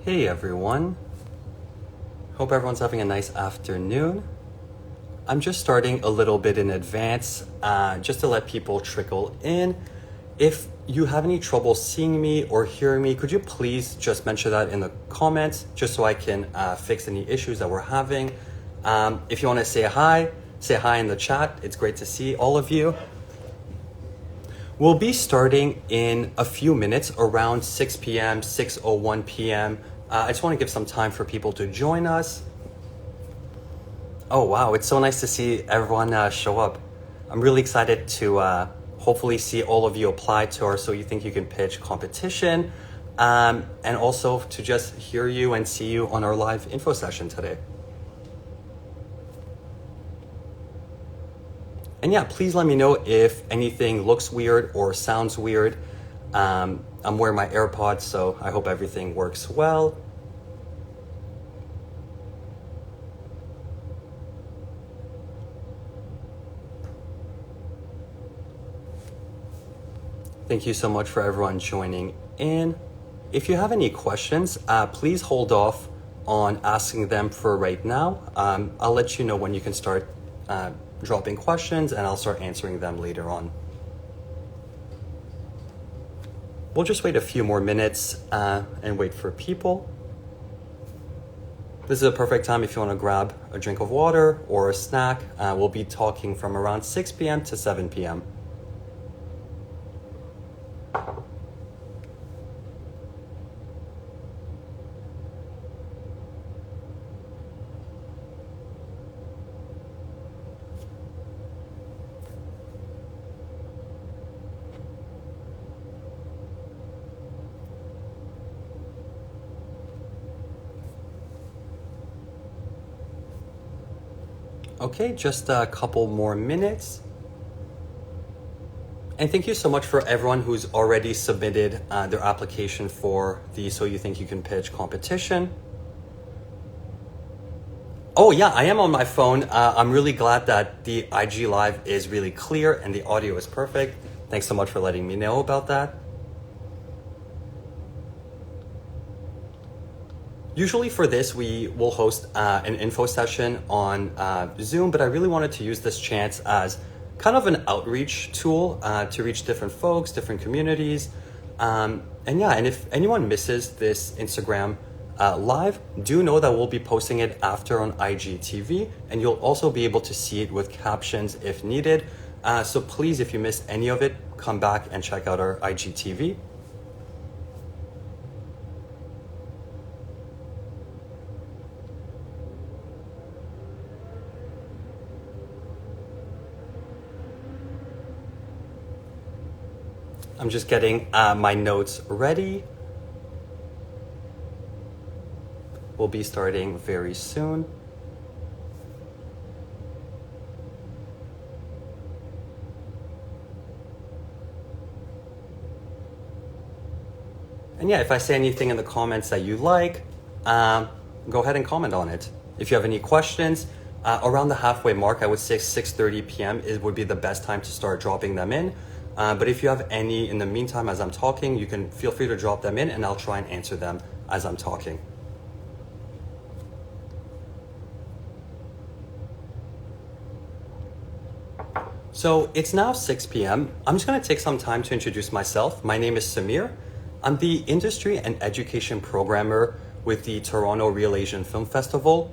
Hey everyone, hope everyone's having a nice afternoon. I'm just starting a little bit in advance just to let people trickle in. If you have any trouble seeing me or hearing me, could you please just mention that in the comments just so I can fix any issues that we're having. If you want to say hi in the chat. It's great to see all of you. We'll be starting in a few minutes around 6 p.m., 6:01 p.m. I just want to give some time for people to join us. Oh, wow. It's so nice to see everyone show up. I'm really excited to hopefully see all of you apply to our So You Think You Can Pitch competition, and also to just hear you and see you on our live info session today. And yeah, please let me know if anything looks weird or sounds weird. I'm wearing my AirPods, so I hope everything works well. Thank you so much for everyone joining in. If you have any questions, please hold off on asking them for right now. I'll let you know when you can start dropping questions, and I'll start answering them later on. We'll just wait a few more minutes and wait for people. This is a perfect time if you want to grab a drink of water or a snack. We'll be talking from around 6 p.m. to 7 p.m. Okay, just a couple more minutes. And thank you so much for everyone who's already submitted their application for the So You Think You Can Pitch competition. Oh yeah, I am on my phone. I'm really glad that the IG Live is really clear and the audio is perfect. Thanks so much for letting me know about that. Usually for this, we will host an info session on Zoom, but I really wanted to use this chance as kind of an outreach tool to reach different folks, different communities. And if anyone misses this Instagram live, do know that we'll be posting it after on IGTV, and you'll also be able to see it with captions if needed. So please, if you missed any of it, come back and check out our IGTV. I'm just getting my notes ready. We'll be starting very soon. And yeah, if I say anything in the comments that you like, go ahead and comment on it. If you have any questions, around the halfway mark, I would say 6:30 p.m. would be the best time to start dropping them in. But if you have any in the meantime as I'm talking, you can feel free to drop them in and I'll try and answer them as I'm talking. So it's now 6 p.m. I'm just gonna take some time to introduce myself. My name is Samir. I'm the Industry and Education Programmer with the Toronto Real Asian Film Festival.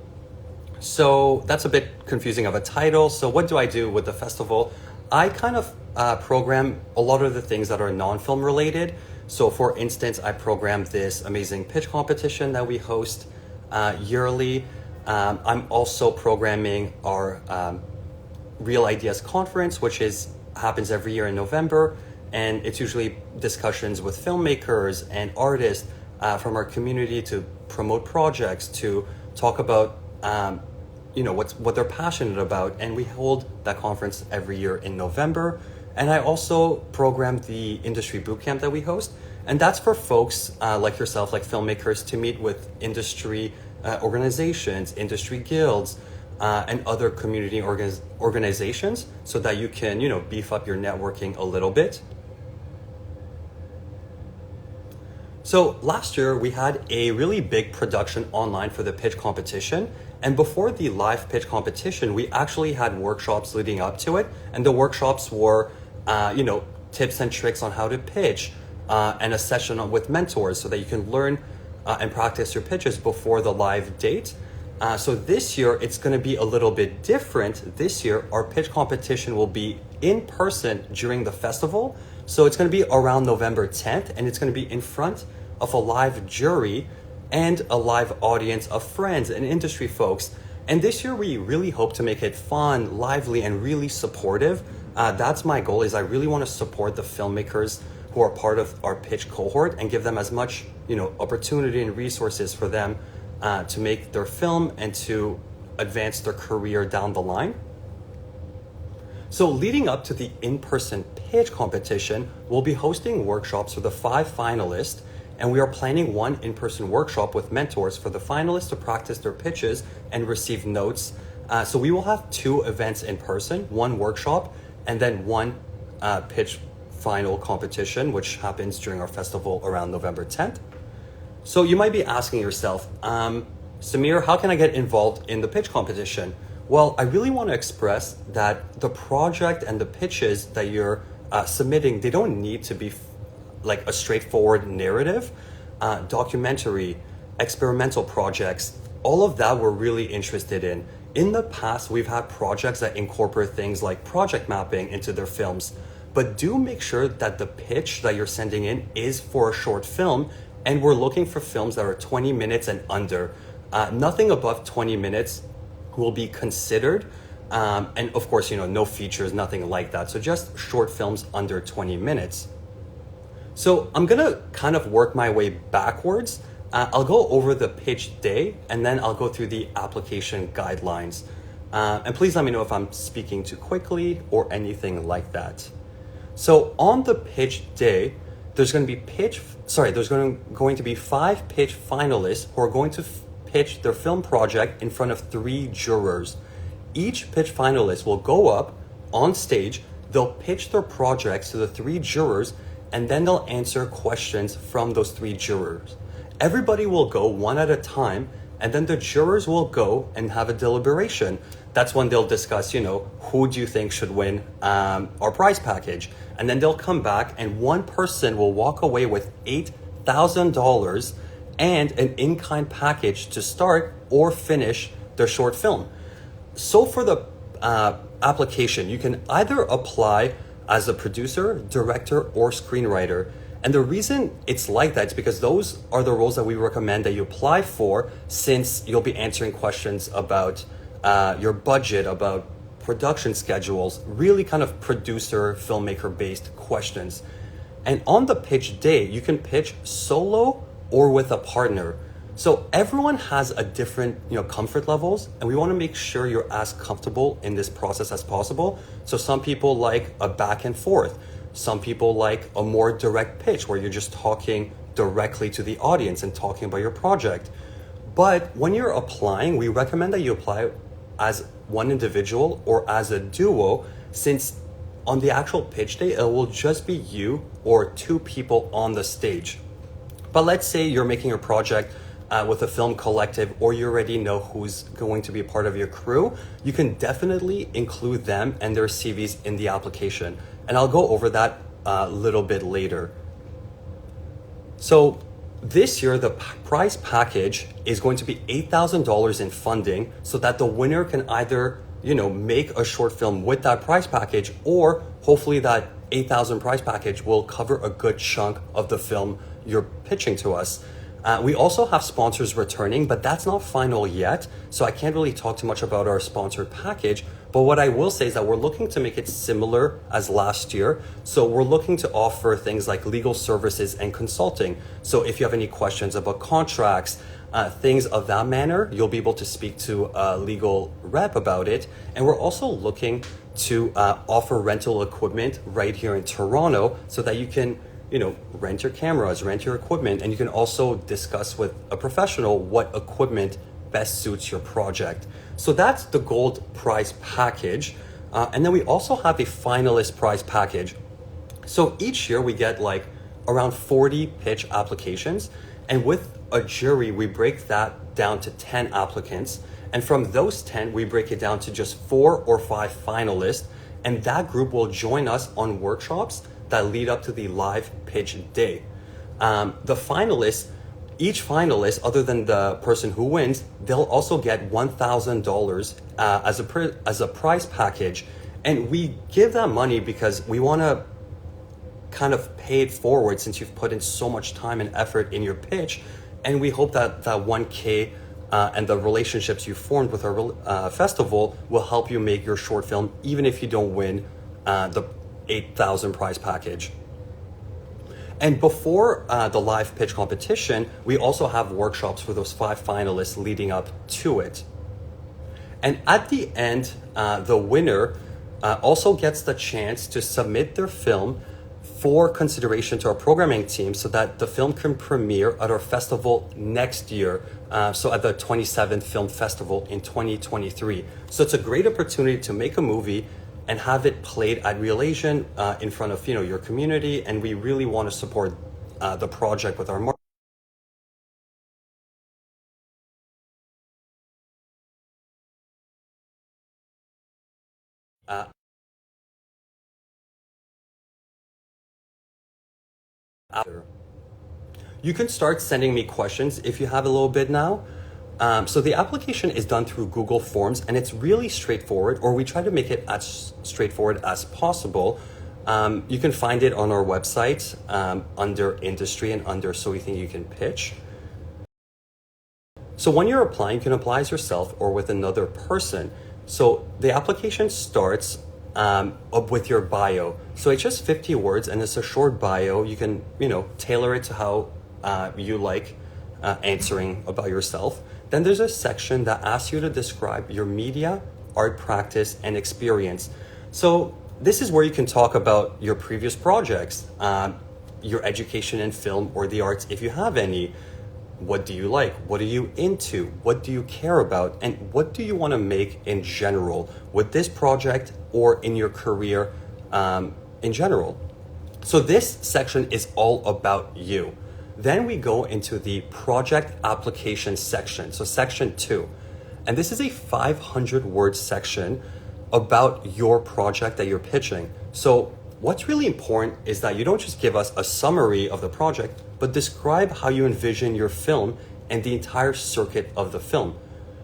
So that's a bit confusing of a title. So what do I do with the festival? I kind of program a lot of the things that are non-film related. So for instance, I program this amazing pitch competition that we host yearly. I'm also programming our Real Ideas Conference, which happens every year in November. And it's usually discussions with filmmakers and artists from our community to promote projects, to talk about what they're passionate about. And we hold that conference every year in November. And I also program the industry bootcamp that we host. And that's for folks like yourself, like filmmakers, to meet with industry organizations, industry guilds, and other community organizations so that you can, beef up your networking a little bit. So last year we had a really big production online for the pitch competition. And before the live pitch competition, we actually had workshops leading up to it. And the workshops were, tips and tricks on how to pitch, and a session with mentors so that you can learn and practice your pitches before the live date. So this year, it's going to be a little bit different. This year, our pitch competition will be in person during the festival. So it's going to be around November 10th, and it's going to be in front of a live jury and a live audience of friends and industry folks. And this year, we really hope to make it fun, lively, and really supportive. That's my goal, is I really want to support the filmmakers who are part of our pitch cohort and give them as much, opportunity and resources for them to make their film and to advance their career down the line. So leading up to the in-person pitch competition, we'll be hosting workshops for the 5 finalists, and we are planning one in-person workshop with mentors for the finalists to practice their pitches and receive notes. So we will have 2 events in person, 1 workshop, and then 1 pitch final competition, which happens during our festival around November 10th. So you might be asking yourself, Samir, how can I get involved in the pitch competition? Well, I really want to express that the project and the pitches that you're submitting, they don't need to be like a straightforward narrative, documentary, experimental projects, all of that we're really interested in. In the past, we've had projects that incorporate things like project mapping into their films, but do make sure that the pitch that you're sending in is for a short film, and we're looking for films that are 20 minutes and under. Nothing above 20 minutes will be considered. And of course, no features, nothing like that. So just short films under 20 minutes. So I'm gonna kind of work my way backwards. I'll go over the pitch day, and then I'll go through the application guidelines. And please let me know if I'm speaking too quickly or anything like that. So on the pitch day, there's going to be 5 pitch finalists who are going to pitch their film project in front of 3 jurors. Each pitch finalist will go up on stage, they'll pitch their projects to the 3 jurors, and then they'll answer questions from those 3 jurors. Everybody will go one at a time, and then the jurors will go and have a deliberation. That's when they'll discuss, who do you think should win our prize package? And then they'll come back, and one person will walk away with $8,000 and an in-kind package to start or finish their short film. So for the application, you can either apply as a producer, director, or screenwriter. And the reason it's like that is because those are the roles that we recommend that you apply for, since you'll be answering questions about your budget, about production schedules, really kind of producer, filmmaker based questions. And on the pitch day, you can pitch solo or with a partner. So everyone has a different, comfort levels, and we want to make sure you're as comfortable in this process as possible. So some people like a back and forth. Some people like a more direct pitch where you're just talking directly to the audience and talking about your project. But when you're applying, we recommend that you apply as one individual or as a duo, since on the actual pitch day, it will just be you or 2 people on the stage. But let's say you're making a project with a film collective, or you already know who's going to be a part of your crew, you can definitely include them and their CVs in the application. And I'll go over that a little bit later. So this year, the prize package is going to be $8,000 in funding, so that the winner can either, make a short film with that prize package, or hopefully that $8,000 prize package will cover a good chunk of the film you're pitching to us. We also have sponsors returning, but that's not final yet, so I can't really talk too much about our sponsored package. But what I will say is that we're looking to make it similar as last year. So we're looking to offer things like legal services and consulting. So if you have any questions about contracts, things of that manner, you'll be able to speak to a legal rep about it. And we're also looking to offer rental equipment right here in Toronto, so that you can rent your cameras, rent your equipment, and you can also discuss with a professional what equipment best suits your project. So that's the gold prize package. And then we also have a finalist prize package. So each year we get like around 40 pitch applications. And with a jury, we break that down to 10 applicants. And from those 10, we break it down to just 4 or 5 finalists. And that group will join us on workshops that lead up to the live pitch day. The finalists, each finalist, other than the person who wins, they'll also get $1,000 as a prize package. And we give that money because we want to kind of pay it forward since you've put in so much time and effort in your pitch. And we hope that that 1K and the relationships you formed with our festival will help you make your short film, even if you don't win the $8,000 prize package. And before the live pitch competition, we also have workshops for those 5 finalists leading up to it. And at the end, the winner also gets the chance to submit their film for consideration to our programming team so that the film can premiere at our festival next year, so at the 27th Film Festival in 2023. So it's a great opportunity to make a movie and have it played at Real Asian in front of your community, and we really want to support the project with our marketing. You can start sending me questions if you have a little bit now. So the application is done through Google Forms, and it's really straightforward, or we try to make it as straightforward as possible. You can find it on our website under industry and under So We Think You Can Pitch. So when you're applying, you can apply as yourself or with another person. So the application starts with your bio. So it's just 50 words and it's a short bio. You can, tailor it to how you like answering about yourself. Then there's a section that asks you to describe your media, art practice, and experience. So this is where you can talk about your previous projects, your education in film or the arts if you have any. What do you like? What are you into? What do you care about? And what do you want to make in general with this project or in your career in general? So this section is all about you. Then we go into the project application section. So section 2. And this is a 500-word section about your project that you're pitching. So what's really important is that you don't just give us a summary of the project, but describe how you envision your film and the entire circuit of the film.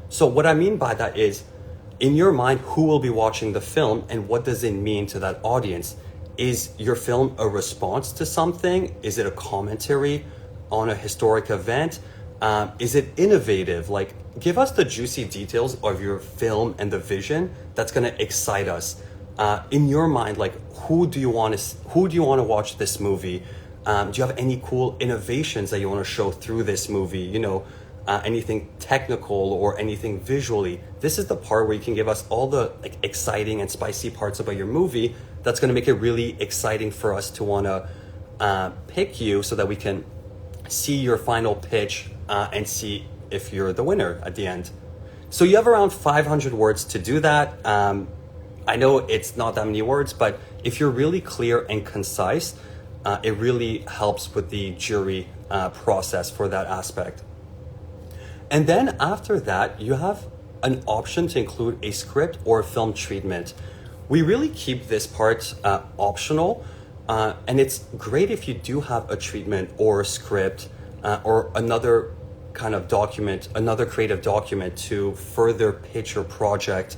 So what I mean by that is, in your mind, who will be watching the film and what does it mean to that audience? Is your film a response to something? Is it a commentary on a historic event? Is it innovative? Like, give us the juicy details of your film and the vision that's gonna excite us. In your mind, like, who do you want to watch this movie? Do you have any cool innovations that you want to show through this movie? Anything technical or anything visually? This is the part where you can give us all the exciting and spicy parts about your movie that's going to make it really exciting for us to want to pick you so that we can see your final pitch and see if you're the winner at the end. So you have around 500 words to do that. I know it's not that many words, but if you're really clear and concise, it really helps with the jury process for that aspect. And then after that, you have an option to include a script or a film treatment. We really keep this part optional, and it's great if you do have a treatment or a script or another kind of document, another creative document to further pitch your project.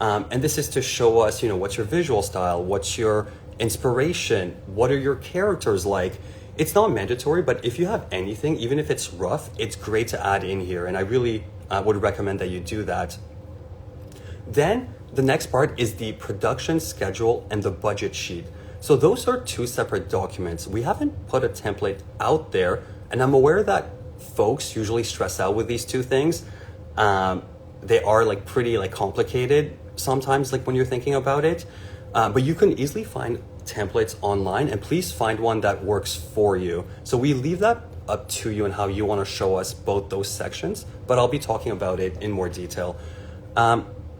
And this is to show us, what's your visual style, what's your inspiration, what are your characters like. It's not mandatory, but if you have anything, even if it's rough, it's great to add in here, and I really would recommend that you do that. Then the next part is the production schedule and the budget sheet. So those are 2 separate documents. We haven't put a template out there, and I'm aware that folks usually stress out with these 2 things. They are pretty complicated sometimes, when you're thinking about it. But you can easily find templates online, and please find one that works for you. So we leave that up to you and how you want to show us both those sections, but I'll be talking about it in more detail.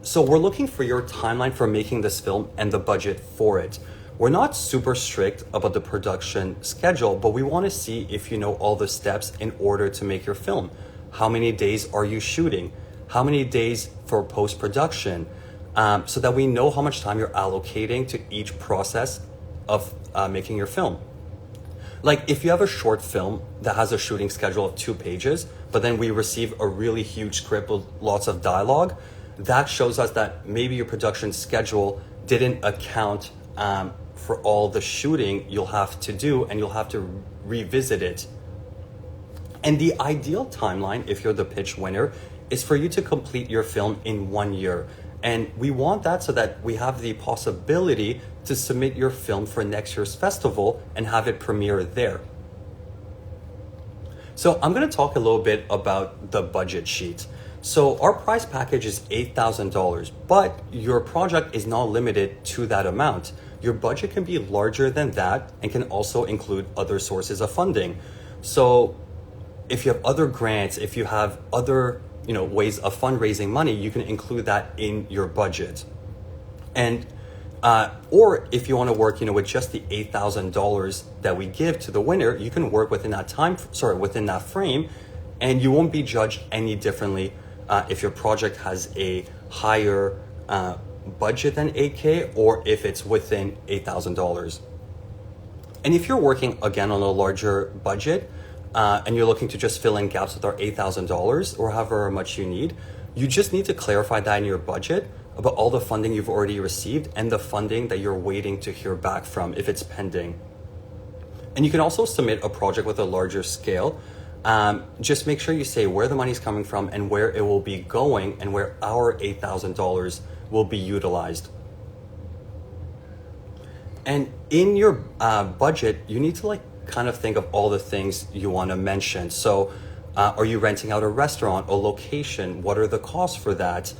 So we're looking for your timeline for making this film and the budget for it. we're not super strict about the production schedule, but we want to see if you know all the steps in order to make your film. How many days are you shooting? How many days for post-production? So that we know how much time you're allocating to each process of making your film. Like if you have a short film that has a shooting schedule of 2 pages, but then we receive a really huge script with lots of dialogue, that shows us that maybe your production schedule didn't account for all the shooting you'll have to do, and you'll have to revisit it. And the ideal timeline, if you're the pitch winner, is for you to complete your film in 1 year. And we want that so that we have the possibility to submit your film for next year's festival and have it premiere there. So I'm going to talk a little bit about the budget sheet. So our price package is $8,000, but your project is not limited to that amount. Your budget can be larger than that and can also include other sources of funding. So if you have other grants, if you have other ways of fundraising money, you can include that in your budget. And or if you want to work with just the $8,000 that we give to the winner, you can work within that frame, and you won't be judged any differently if your project has a higher budget than $8K or if it's within $8,000. And if you're working again on a larger budget, and you're looking to just fill in gaps with our $8,000 or however much you need, you just need to clarify that in your budget about all the funding you've already received and the funding that you're waiting to hear back from if it's pending. And you can also submit a project with a larger scale. Just make sure you say where the money's coming from and where it will be going and where our $8,000 will be utilized. And in your budget, you need to kind of think of all the things you want to mention. So are you renting out a restaurant or location? What are the costs for that?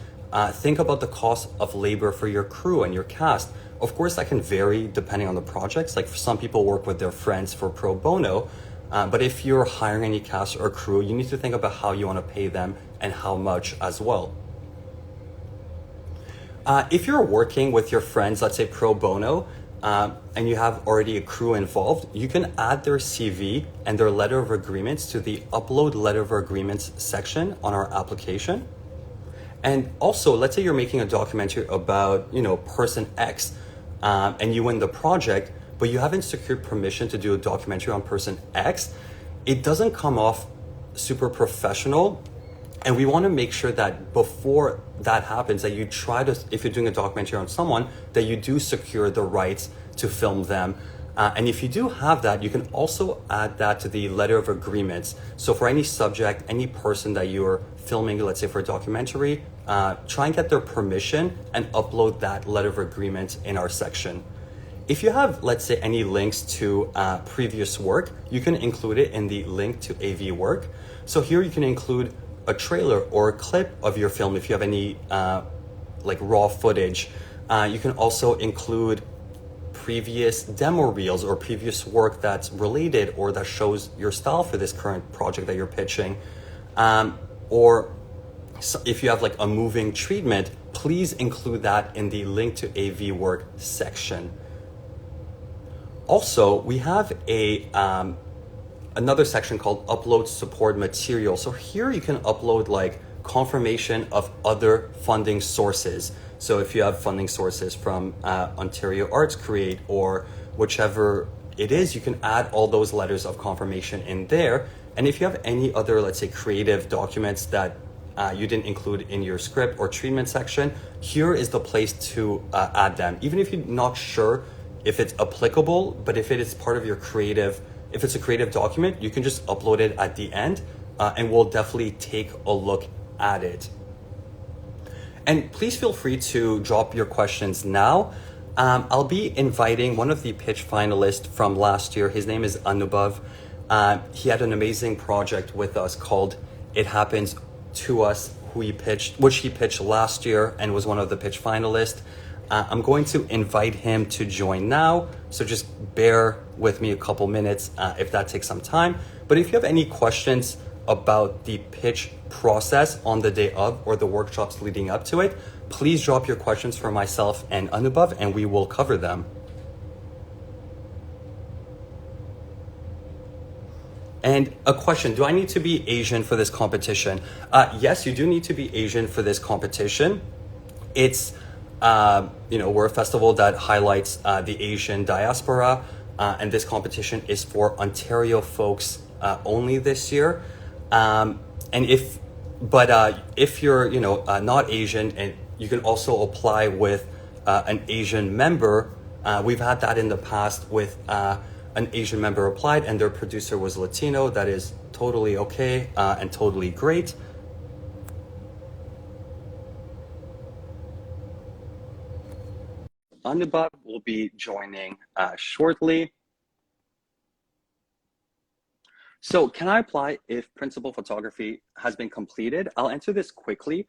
Think about the cost of labor for your crew and your cast. Of course, that can vary depending on the projects. Like some people work with their friends for pro bono, but if you're hiring any cast or crew, you need to think about how you want to pay them and how much as well. If you're working with your friends, let's say pro bono, and you have already a crew involved, you can add their CV and their letter of agreements to the upload letter of agreements section on our application. And also, let's say you're making a documentary about, person X, and you win the project, but you haven't secured permission to do a documentary on person X. It doesn't come off super professional. And we want to make sure that before that happens, that you try to, if you're doing a documentary on someone, that you do secure the rights to film them. And if you do have that, you can also add that to the letter of agreements. So for any subject, any person that you're filming, let's say for a documentary, try and get their permission and upload that letter of agreement in our section. If you have, let's say, any links to previous work, you can include it in the link to AV work. So here you can include a trailer or a clip of your film if you have any raw footage. You can also include previous demo reels or previous work that's related or that shows your style for this current project that you're pitching. Or if you have a moving treatment, please include that in the link to AV work section. Also, we have another section called upload support material. So here you can upload confirmation of other funding sources. So if you have funding sources from Ontario Arts Create or whichever it is, you can add all those letters of confirmation in there. And if you have any other, let's say, creative documents that you didn't include in your script or treatment section, here is the place to add them. Even if you're not sure if it's applicable, but if it is part of your creative, if it's a creative document, you can just upload it at the end and we'll definitely take a look at it. And please feel free to drop your questions now. I'll be inviting one of the pitch finalists from last year. His name is Anubhav. He had an amazing project with us called It Happens to Us, which he pitched last year and was one of the pitch finalists. I'm going to invite him to join now, so just bear with me a couple minutes if that takes some time. But if you have any questions about the pitch process on the day of or the workshops leading up to it, please drop your questions for myself and Anubhav and we will cover them. And a question, do I need to be Asian for this competition? Yes, you do need to be Asian for this competition. It's, we're a festival that highlights the Asian diaspora, and this competition is for Ontario folks only this year. And if you're, not Asian, and you can also apply with an Asian member. We've had that in the past with an Asian member applied and their producer was Latino. That is totally okay and totally great. Anubhav will be joining shortly. So can I apply if principal photography has been completed? I'll answer this quickly.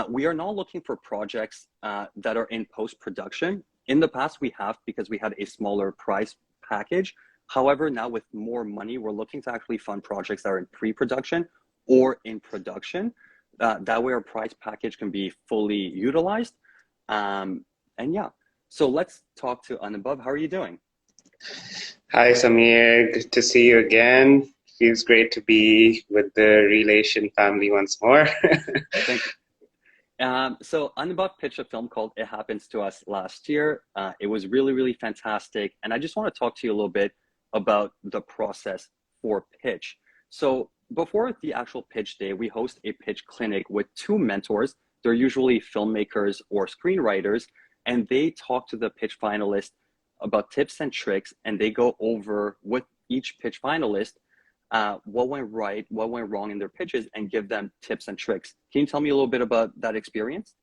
We are not looking for projects that are in post-production. In the past, we have because we had a smaller price package. However, now with more money, we're looking to actually fund projects that are in pre-production or in production. That way our price package can be fully utilized. And yeah, so let's talk to Anubhav. How are you doing? Hi, Samir. Good to see you again. Feels great to be with the Relation family once more. Thank you. So Anubhav pitched a film called It Happens to Us last year. It was really, really fantastic. And I just want to talk to you a little bit about the process for pitch. So before the actual pitch day, we host a pitch clinic with two mentors. They're usually filmmakers or screenwriters, and they talk to the pitch finalist about tips and tricks, and they go over with each pitch finalist what went right, what went wrong in their pitches, and give them tips and tricks. Can you tell me a little bit about that experience?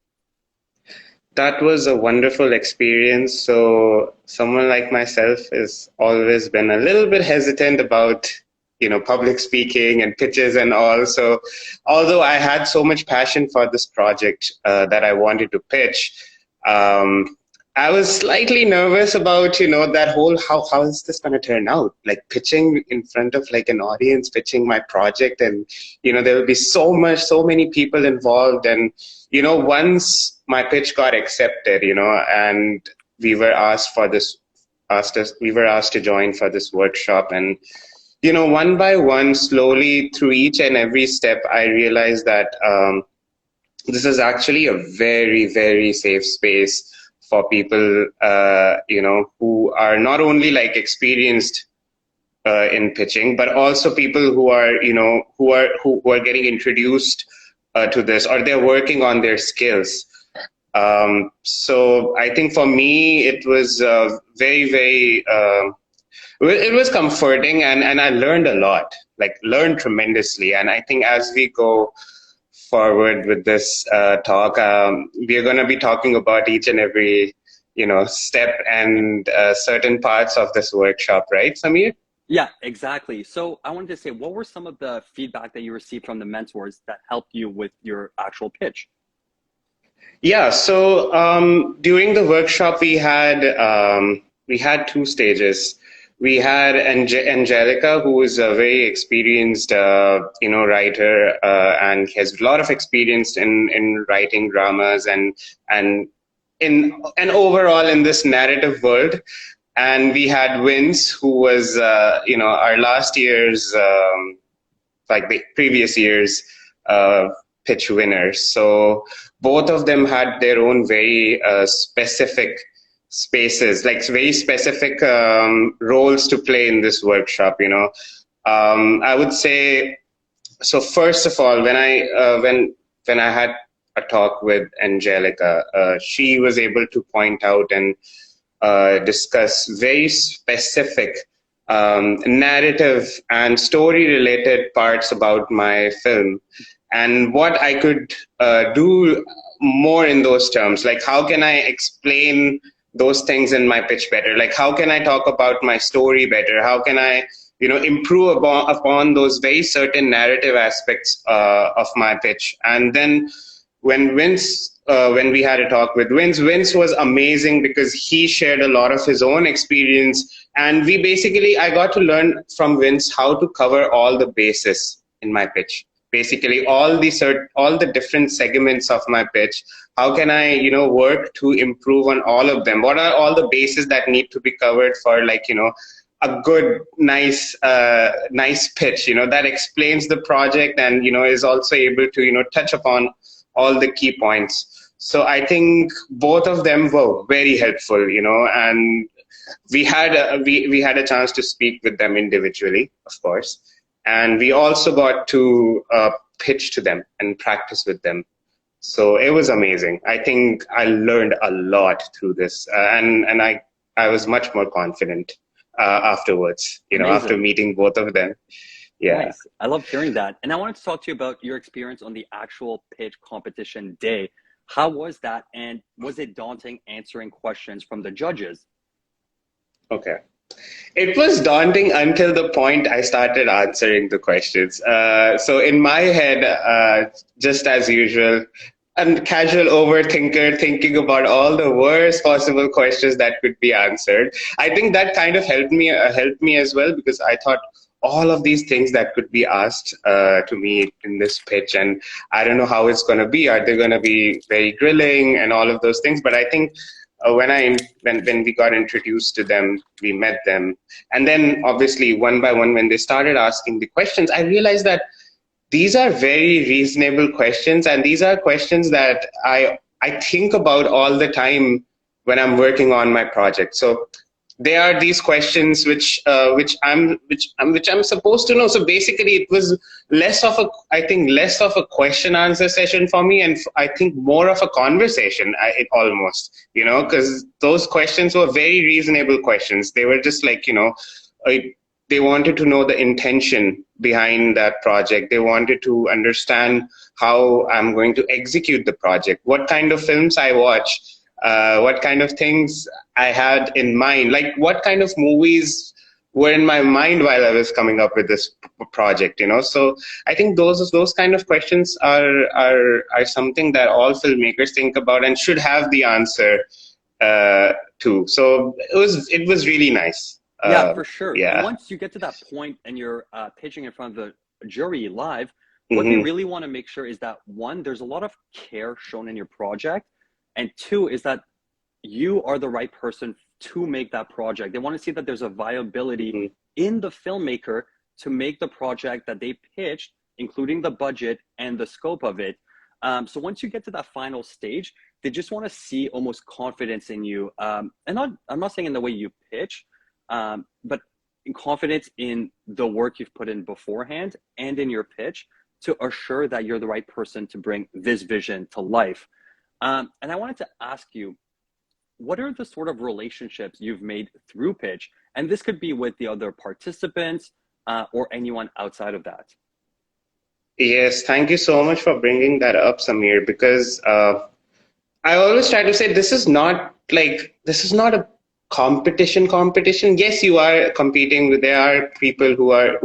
That was a wonderful experience. So someone like myself has always been a little bit hesitant about, public speaking and pitches and all. So although I had so much passion for this project that I wanted to pitch, I was slightly nervous about, that whole, how is this going to turn out? Like pitching in front of like an audience, pitching my project, and, there will be so many people involved. And, once my pitch got accepted, and we were asked to join for this workshop. And, one by one, slowly through each and every step, I realized that this is actually a very, very safe space for people, who are not only like experienced in pitching, but also people who are, who are getting introduced to this, or they're working on their skills. So I think for me, it was very, very, it was comforting, and I learned a lot, learned tremendously. And I think as we go forward with this talk, we are going to be talking about each and every, step and certain parts of this workshop, right, Samir? Yeah, exactly. So I wanted to say, what were some of the feedback that you received from the mentors that helped you with your actual pitch? Yeah, so during the workshop, we had two stages. We had Angelica, who is a very experienced, writer, and has a lot of experience in writing dramas and overall in this narrative world. And we had Vince, who was, our last year's, the previous year's pitch winners. So both of them had their own very specific spaces, very specific roles to play in this workshop. I would say, so first of all, when I had a talk with Angelica, she was able to point out and discuss very specific narrative and story related parts about my film, and what I could do more in those terms. Like, how can I explain those things in my pitch better? Like, how can I talk about my story better? How can I, improve upon those very certain narrative aspects of my pitch? And then when we had a talk with Vince was amazing because he shared a lot of his own experience. And I got to learn from Vince how to cover all the bases in my pitch. Basically, all the different segments of my pitch. How can I, work to improve on all of them? What are all the bases that need to be covered for, a good, nice pitch, that explains the project and, is also able to, touch upon all the key points. So I think both of them were very helpful, and we had a chance to speak with them individually, of course, and we also got to pitch to them and practice with them. So it was amazing. I think I learned a lot through this, and I was much more confident afterwards, after meeting both of them. Yeah. Nice. I love hearing that. And I wanted to talk to you about your experience on the actual pitch competition day. How was that? And was it daunting answering questions from the judges? Okay. It was daunting until the point I started answering the questions. So in my head, just as usual, a casual overthinker thinking about all the worst possible questions that could be answered. I think that kind of helped me as well, because I thought all of these things that could be asked to me in this pitch, and I don't know how it's going to be. Are they going to be very grilling and all of those things? But I think when we got introduced to them, we met them, and then obviously one by one, when they started asking the questions, I realized that these are very reasonable questions, and these are questions that I think about all the time when I'm working on my project. So they are these questions which I'm supposed to know. So basically, it was less of a question answer session for me, and I think more of a conversation. Almost, because those questions were very reasonable questions. They were just like, they wanted to know the intention behind that project. They wanted to understand how I'm going to execute the project, what kind of films I watch, what kind of things I had in mind, like what kind of movies were in my mind while I was coming up with this project, So I think those kind of questions are something that all filmmakers think about and should have the answer to. So it was really nice. Yeah, for sure. Yeah. And once you get to that point and you're pitching in front of the jury live, what they really want to make sure is that, one, there's a lot of care shown in your project, and two, is that you are the right person to make that project. They want to see that there's a viability in the filmmaker to make the project that they pitched, including the budget and the scope of it. So once you get to that final stage, they just want to see almost confidence in you. And I'm not saying in the way you pitch, but in confidence in the work you've put in beforehand and in your pitch to assure that you're the right person to bring this vision to life. And I wanted to ask you, what are the sort of relationships you've made through pitch? And this could be with the other participants or anyone outside of that. Yes, thank you so much for bringing that up, Samir, because I always try to say this is not a competition. Yes, you are competing. There are people who are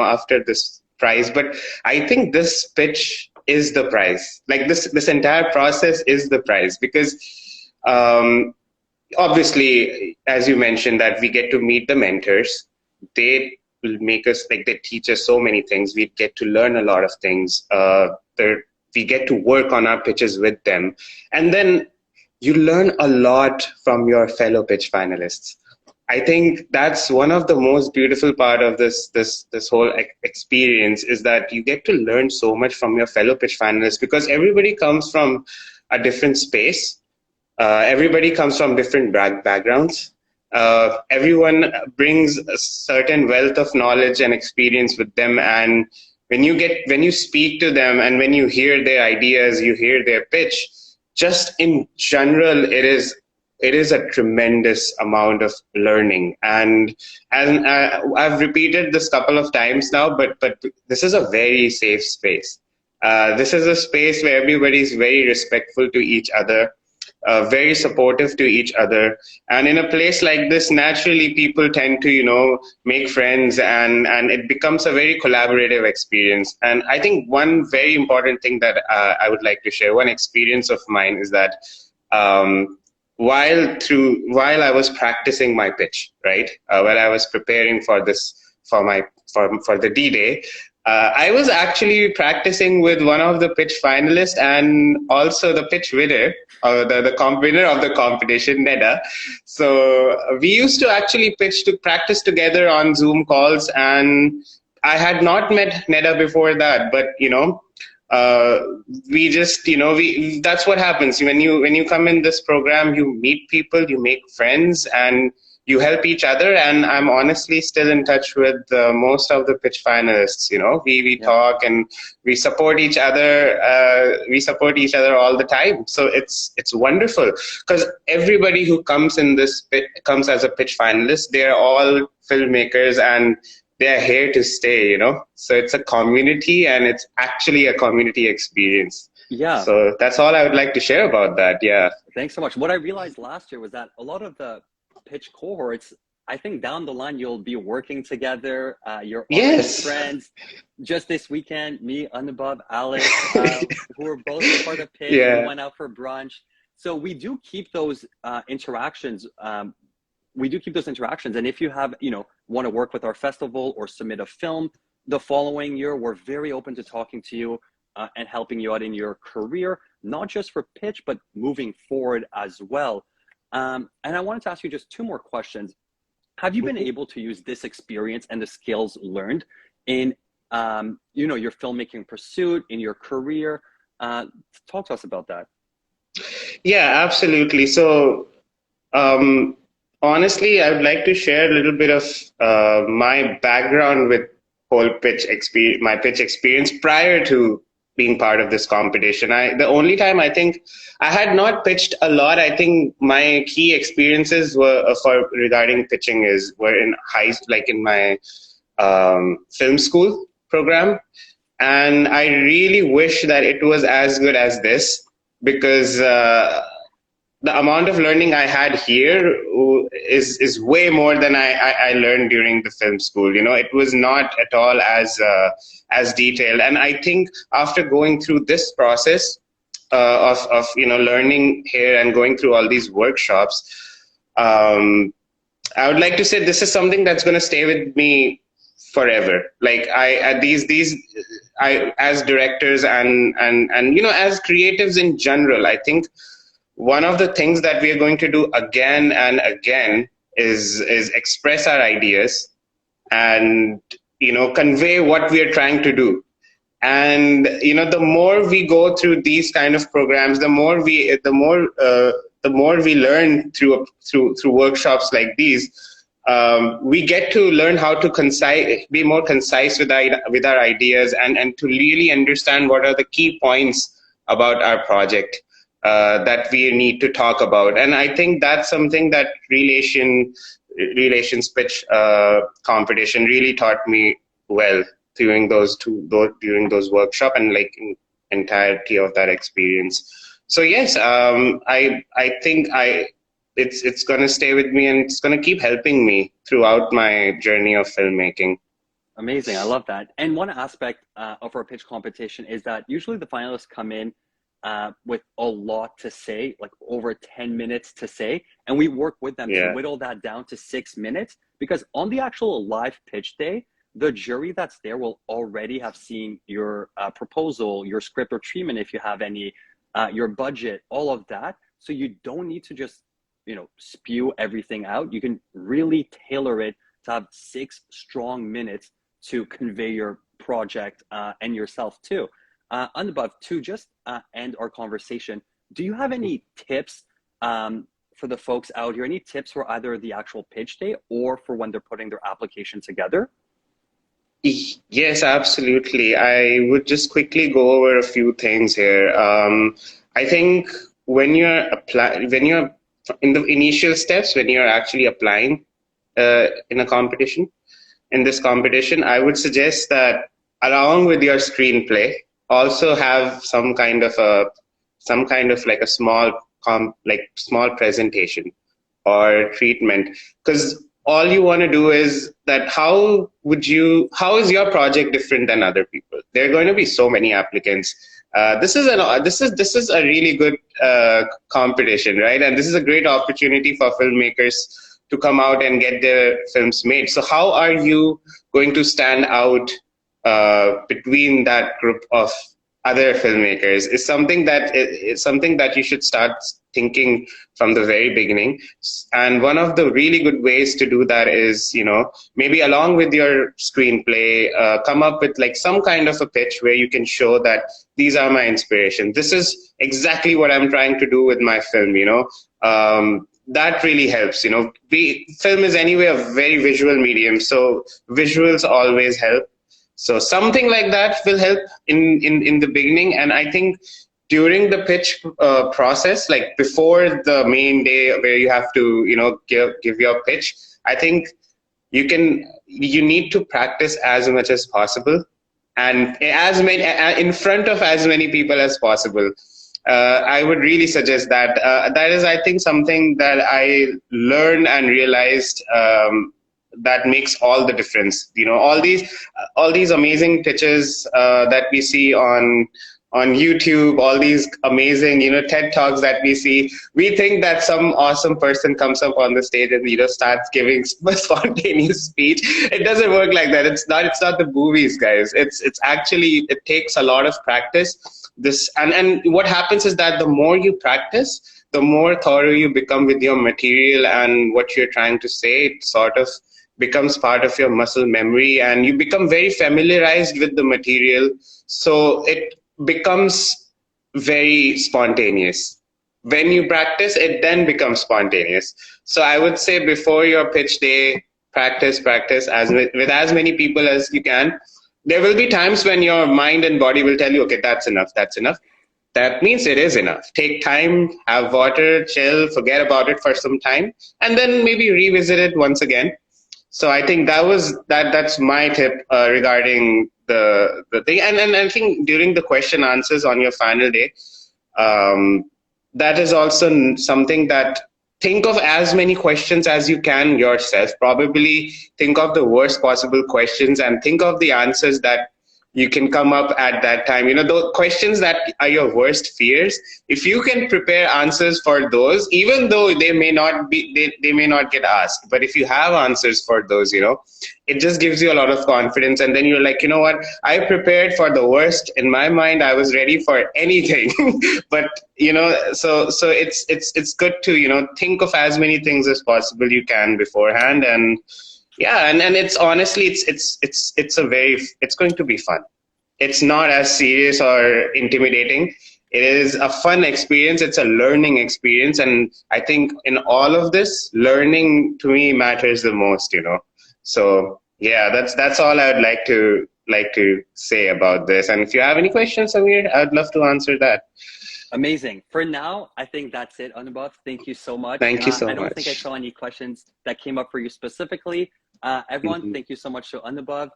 after this prize, but I think this pitch is the prize. Like this entire process is the prize, because obviously, as you mentioned, that we get to meet the mentors. They will make us, they teach us so many things. We get to learn a lot of things. We get to work on our pitches with them, and then you learn a lot from your fellow pitch finalists. I think that's one of the most beautiful part of this whole experience, is that you get to learn so much from your fellow pitch finalists, because everybody comes from a different space. Everybody comes from different backgrounds. Everyone brings a certain wealth of knowledge and experience with them. And when you speak to them and when you hear their ideas, you hear their pitch, just in general, it is a tremendous amount of learning. And I've repeated this a couple of times now, but this is a very safe space. This is a space where everybody is very respectful to each other, very supportive to each other. And in a place like this, naturally, people tend to, make friends, and it becomes a very collaborative experience. And I think one very important thing that I would like to share, one experience of mine, is that while I was practicing my pitch, right, while I was preparing for this, for the D-Day, I was actually practicing with one of the pitch finalists and also the pitch winner, the winner of the competition, Neda. So we used to actually pitch to practice together on Zoom calls, and I had not met Neda before that, but uh, we just we that's what happens when you come in this program. You meet people, you make friends, and you help each other. And I'm honestly still in touch with most of the pitch finalists. We Yeah. talk and we support each other. We support each other all the time. So it's wonderful because everybody who comes in this comes as a pitch finalist. They're all filmmakers and they're here to stay. So it's a community, and it's actually a community experience. Yeah. So that's all I would like to share about that. Yeah. Thanks so much. What I realized last year was that a lot of the pitch cohorts, I think down the line you'll be working together. You're already Yes. friends. Just this weekend, me, Anubhav, Alex, who were both part of pitch, Yeah. we went out for brunch. So we do keep those interactions. And if you have, want to work with our festival or submit a film the following year, we're very open to talking to you and helping you out in your career, not just for pitch, but moving forward as well. And I wanted to ask you just two more questions. Have you been able to use this experience and the skills learned in, your filmmaking pursuit, in your career? Talk to us about that. Yeah, absolutely. So, honestly, I would like to share a little bit of my background with whole pitch experience, my pitch experience prior to being part of this competition. The only time I think I had not pitched a lot. I think my key experiences were regarding pitching were in in my film school program, and I really wish that it was as good as this because the amount of learning I had here is way more than I learned during the film school. It was not at all as detailed. And I think after going through this process of learning here and going through all these workshops, I would like to say this is something that's going to stay with me forever. Like I as directors and as creatives in general, I think one of the things that we are going to do again and again is express our ideas and convey what we are trying to do. And the more we go through these kind of programs, the more we learn through workshops like these. We get to learn how to be more concise with our ideas and to really understand what are the key points about our project that we need to talk about. And I think that's something that relations pitch competition really taught me well during those workshops and like in entirety of that experience. So yes, I think it's going to stay with me, and it's going to keep helping me throughout my journey of filmmaking. Amazing. I love that. And one aspect of our pitch competition is that usually the finalists come in with a lot to say, like over 10 minutes to say, and we work with them to whittle that down to 6 minutes, because on the actual live pitch day, the jury that's there will already have seen your proposal, your script or treatment, if you have any, your budget, all of that. So you don't need to just, spew everything out. You can really tailor it to have 6 strong minutes to convey your project and yourself too. Anubhav, to just end our conversation, do you have any tips for the folks out here? Any tips for either the actual pitch day or for when they're putting their application together? Yes, absolutely. I would just quickly go over a few things here. I think when you're in the initial steps, when you're actually applying in this competition, I would suggest that along with your screenplay, also have some kind of like a small presentation or treatment, because all you want to do is that how is your project different than other people? There are going to be so many applicants. This is a really good competition, right? And this is a great opportunity for filmmakers to come out and get their films made. So how are you going to stand out between that group of other filmmakers is something that it's something that you should start thinking from the very beginning. And one of the really good ways to do that is, maybe along with your screenplay, come up with like some kind of a pitch where you can show that these are my inspiration. This is exactly what I'm trying to do with my film, that really helps. Film is anyway a very visual medium, so visuals always help. So something like that will help in the beginning. And I think during the pitch process, like before the main day where you have to, give your pitch, I think you need to practice as much as possible and as many in front of as many people as possible. I would really suggest that. That is, I think, something that I learned and realized that makes all the difference. All these amazing pitches that we see on YouTube, all these amazing, TED Talks that we see, we think that some awesome person comes up on the stage and, starts giving a spontaneous speech. It doesn't work like that. It's not the movies, guys. It's actually, it takes a lot of practice. And what happens is that the more you practice, the more thorough you become with your material and what you're trying to say. It sort of becomes part of your muscle memory and you become very familiarized with the material. So it becomes very spontaneous. When you practice, it then becomes spontaneous. So I would say before your pitch day, practice with as many people as you can. There will be times when your mind and body will tell you, okay, that's enough. That means it is enough. Take time, have water, chill, forget about it for some time, and then maybe revisit it once again. So I think that's my tip regarding the thing. And I think during the question answers on your final day, that is also something that think of as many questions as you can yourself. Probably think of the worst possible questions and think of the answers that you can come up at that time. The questions that are your worst fears, if you can prepare answers for those, even though they may not get asked, but if you have answers for those, it just gives you a lot of confidence. And then you're like, what, I prepared for the worst. In my mind, I was ready for anything. But, so it's good to, think of as many things as possible you can beforehand. And yeah, and it's honestly, it's going to be fun. It's not as serious or intimidating. It is a fun experience. It's a learning experience. And I think in all of this, learning to me matters the most, So yeah, that's all I would like to say about this. And if you have any questions, Samir, I'd love to answer that. Amazing. For now, I think that's it, Anubhav. Thank you so much. Thank you so much. I don't think I saw any questions that came up for you specifically. Everyone, thank you so much to Anubhav.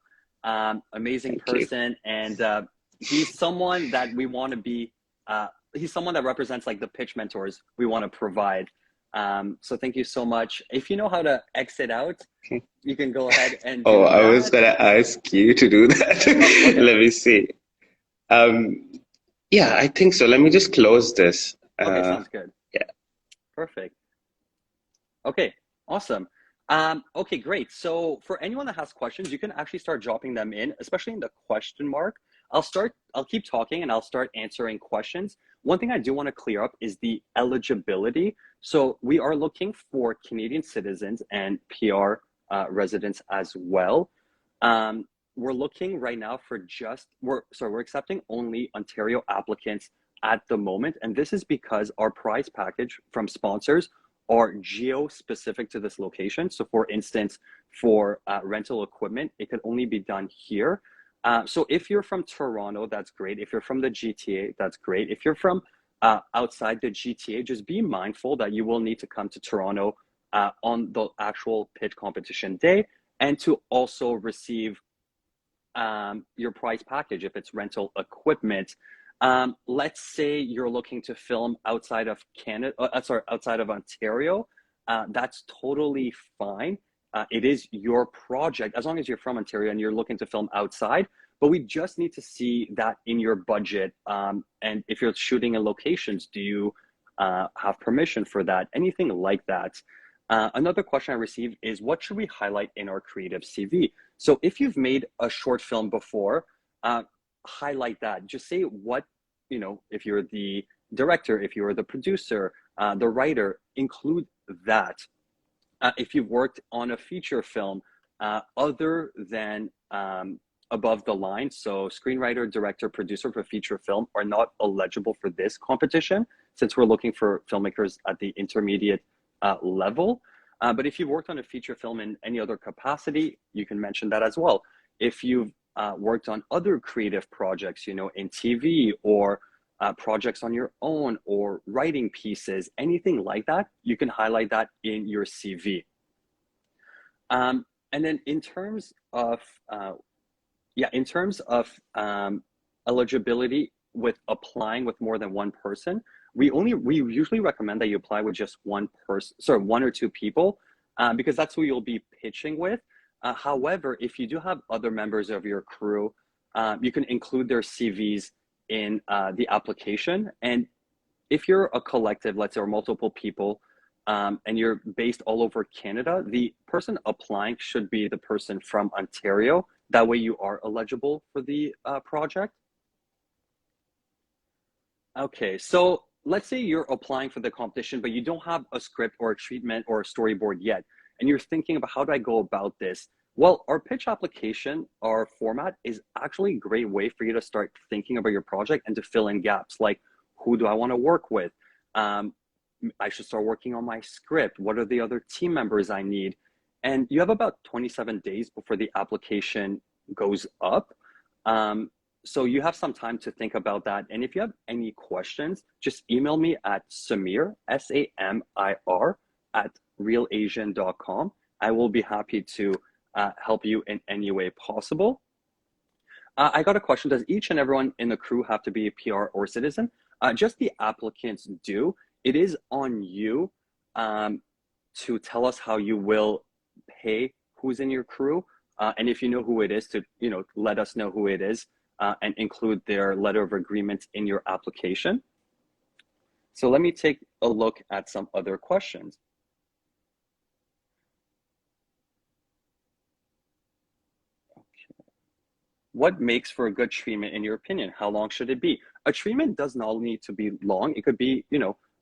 Amazing person. And he's someone that we want to be, he's someone that represents like the pitch mentors we want to provide. So thank you so much. If you know how to exit out, you can go ahead and do that. I was going to ask you to do that. Okay. Let me see. Yeah, I think so. Let me just close this. Okay, sounds good. Yeah. Perfect. Okay, awesome. Okay, great. So for anyone that has questions, you can actually start dropping them in, especially in the question mark. I'll keep talking and I'll start answering questions. One thing I do want to clear up is the eligibility. So we are looking for Canadian citizens and PR residents as well. We're looking right now for we're accepting only Ontario applicants at the moment. And this is because our prize package from sponsors are geo-specific to this location. So for instance, for rental equipment, it could only be done here. So if you're from Toronto, that's great. If you're from the GTA, that's great. If you're from outside the GTA, just be mindful that you will need to come to Toronto on the actual pitch competition day and to also receive your prize package if it's rental equipment. Let's say you're looking to film outside of outside of Ontario. That's totally fine. It is your project as long as you're from Ontario and you're looking to film outside. But we just need to see that in your budget. And if you're shooting in locations, do you have permission for that? Anything like that. Another question I received is, what should we highlight in our creative CV? So if you've made a short film before, highlight that. Just say what, if you're the director, if you're the producer, the writer, include that. If you've worked on a feature film, other than above the line, so screenwriter, director, producer for feature film are not eligible for this competition, since we're looking for filmmakers at the intermediate level. But if you've worked on a feature film in any other capacity, you can mention that as well. If you've worked on other creative projects, in TV or projects on your own or writing pieces, anything like that, you can highlight that in your CV. And then in terms of eligibility with applying with more than one person, we usually recommend that you apply with just one or two people, because that's who you'll be pitching with. However, if you do have other members of your crew, you can include their CVs in the application. And if you're a collective, let's say, or multiple people, and you're based all over Canada, the person applying should be the person from Ontario. That way you are eligible for the project. Okay, so let's say you're applying for the competition, but you don't have a script or a treatment or a storyboard yet, and you're thinking about, how do I go about this? Well, our pitch application, our format, is actually a great way for you to start thinking about your project and to fill in gaps, like, who do I want to work with? I should start working on my script. What are the other team members I need? And you have about 27 days before the application goes up. So you have some time to think about that. And if you have any questions, just email me at Samir, SAMIR, @realasian.com. I will be happy to help you in any way possible. I got a question. Does each and everyone in the crew have to be a PR or citizen? Just the applicants do. It is on you to tell us how you will pay who's in your crew. And if you know who it is, to let us know who it is, and include their letter of agreement in your application. So let me take a look at some other questions. Okay. What makes for a good treatment in your opinion? How long should it be? A treatment does not need to be long. It could be,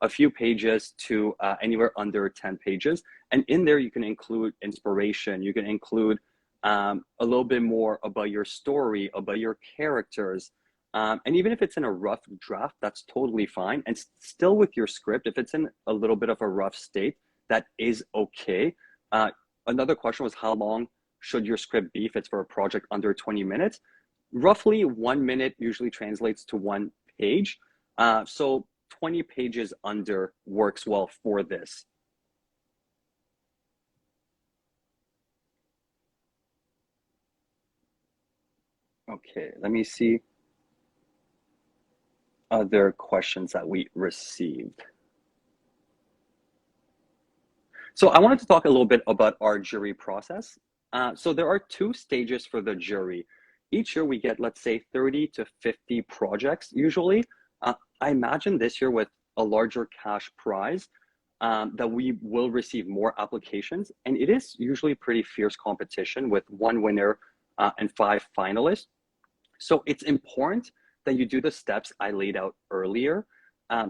a few pages to anywhere under 10 pages. And in there, you can include inspiration. You can include a little bit more about your story, about your characters. And even if it's in a rough draft, that's totally fine. And still with your script, if it's in a little bit of a rough state, that is okay. Another question was, how long should your script be if it's for a project under 20 minutes? Roughly 1 minute usually translates to 1 page. So 20 pages under works well for this. Okay, let me see other questions that we received. So I wanted to talk a little bit about our jury process. So there are 2 stages for the jury. Each year we get, let's say, 30 to 50 projects usually. I imagine this year, with a larger cash prize, that we will receive more applications. And it is usually pretty fierce competition with 1 winner and 5 finalists. So it's important that you do the steps I laid out earlier.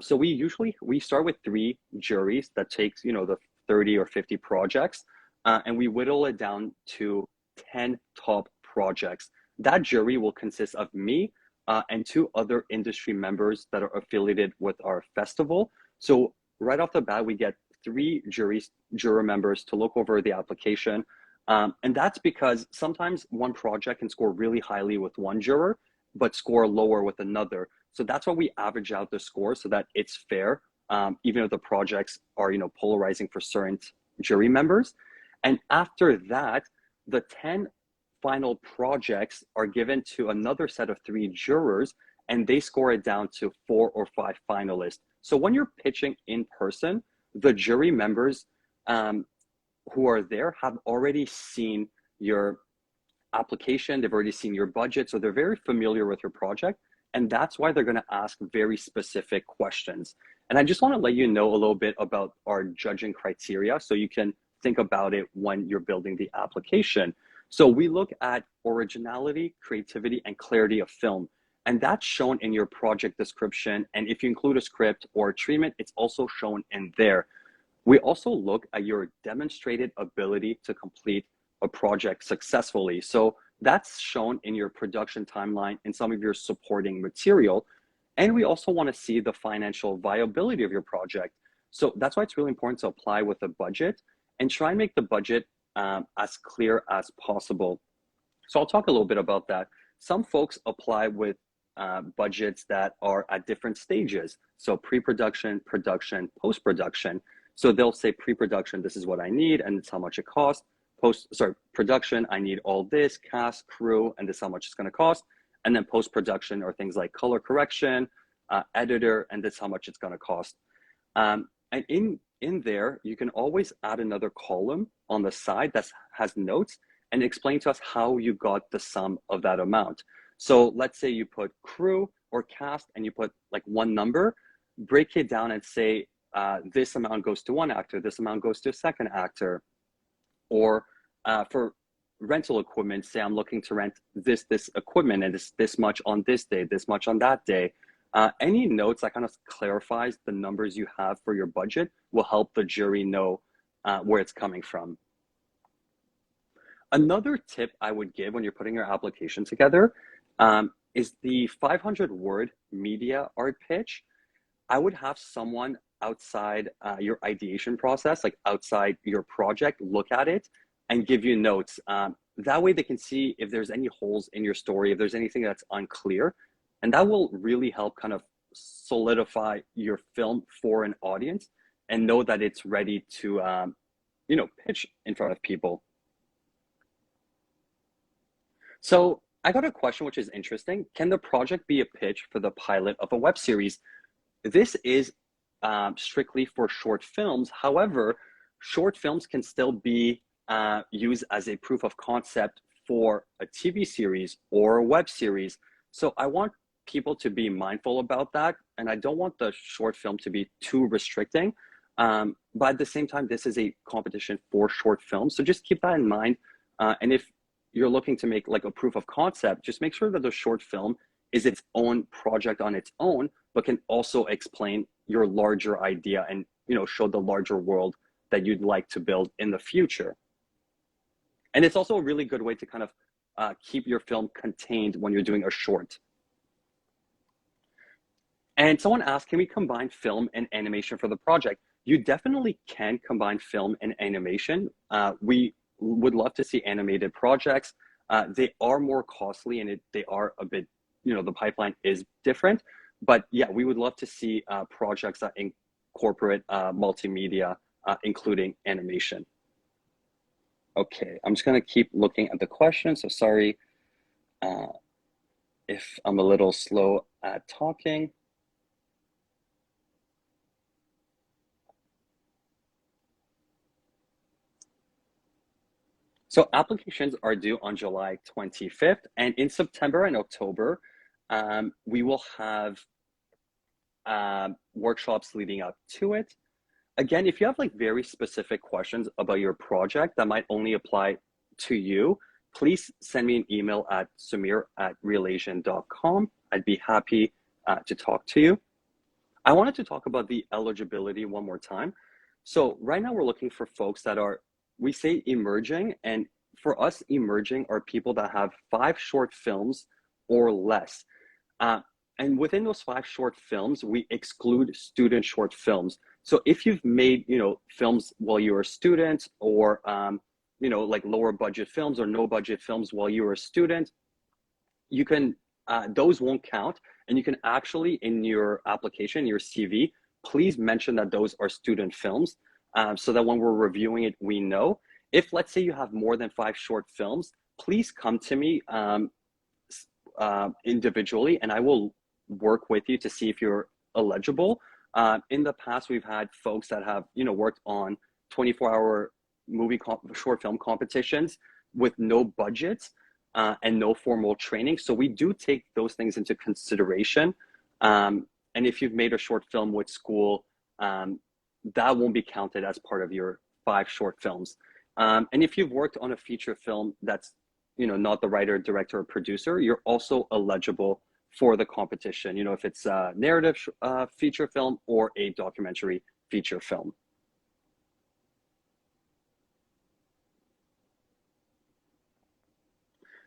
So we start with 3 juries that takes, the 30 or 50 projects, and we whittle it down to 10 top projects. That jury will consist of me and 2 other industry members that are affiliated with our festival. So right off the bat, we get 3 juror members to look over the application. And that's because sometimes one project can score really highly with one juror, but score lower with another. So that's why we average out the score so that it's fair, even if the projects are, polarizing for certain jury members. And after that, the 10 final projects are given to another set of 3 jurors, and they score it down to 4 or 5 finalists. So when you're pitching in person, the jury members who are there have already seen your application, they've already seen your budget, so they're very familiar with your project, and that's why they're going to ask very specific questions. And I just want to let you know a little bit about our judging criteria so you can think about it when you're building the application. So we look at originality, creativity, and clarity of film. And that's shown in your project description. And if you include a script or a treatment, it's also shown in there. We also look at your demonstrated ability to complete a project successfully. So that's shown in your production timeline and some of your supporting material. And we also want to see the financial viability of your project. So that's why it's really important to apply with a budget and try and make the budget as clear as possible. So I'll talk a little bit about that. Some folks apply with budgets that are at different stages. So pre-production, production, post-production. So they'll say pre-production, this is what I need, and it's how much it costs. Production, I need all this, cast, crew, and this is how much it's going to cost. And then post-production are things like color correction, editor, and this is how much it's going to cost. And in there, you can always add another column on the side that has notes and explain to us how you got the sum of that amount. So let's say you put crew or cast and you put like one number, break it down and say this amount goes to one actor, this amount goes to a second actor. Or for rental equipment, say I'm looking to rent this equipment and this much on this day, this much on that day. Any notes that kind of clarifies the numbers you have for your budget will help the jury know where it's coming from. Another tip I would give when you're putting your application together is the 500-word media art pitch. I would have someone outside your ideation process, like outside your project, look at it and give you notes. That way they can see if there's any holes in your story, if there's anything that's unclear. And that will really help kind of solidify your film for an audience and know that it's ready to, pitch in front of people. So I got a question which is interesting. Can the project be a pitch for the pilot of a web series? This is strictly for short films. However, short films can still be used as a proof of concept for a TV series or a web series. So I want people to be mindful about that. And I don't want the short film to be too restricting. But at the same time, this is a competition for short films. So just keep that in mind. And if you're looking to make like a proof of concept, just make sure that the short film is its own project on its own, but can also explain your larger idea and show the larger world that you'd like to build in the future. And it's also a really good way to kind of keep your film contained when you're doing a short. And someone asked, can we combine film and animation for the project? You definitely can combine film and animation. We would love to see animated projects. They are more costly and they are a bit, the pipeline is different. But yeah, we would love to see projects that incorporate multimedia, including animation. Okay, I'm just gonna keep looking at the questions. So sorry if I'm a little slow at talking. So applications are due on July 25th, and in September and October, we will have workshops leading up to it. Again, if you have like very specific questions about your project that might only apply to you, please send me an email at samir@realasian.com. I'd be happy to talk to you. I wanted to talk about the eligibility one more time. So right now we're looking for folks that are, we say emerging, and for us, emerging are people that have 5 short films or less. And within those 5 short films, we exclude student short films. So if you've made, films while you were a student, or, like lower budget films or no budget films while you were a student, you can, those won't count. And you can actually, in your application, your CV, please mention that those are student films, so that when we're reviewing it, we know. If, let's say, you have more than 5 short films, please come to me individually, and I will work with you to see if you're eligible. In the past, we've had folks that have, worked on 24-hour short film competitions with no budgets and no formal training. So we do take those things into consideration. and if you've made a short film with school, that won't be counted as part of your 5 short films. And if you've worked on a feature film that's, not the writer, director, or producer, you're also eligible for the competition, if it's a narrative feature film or a documentary feature film.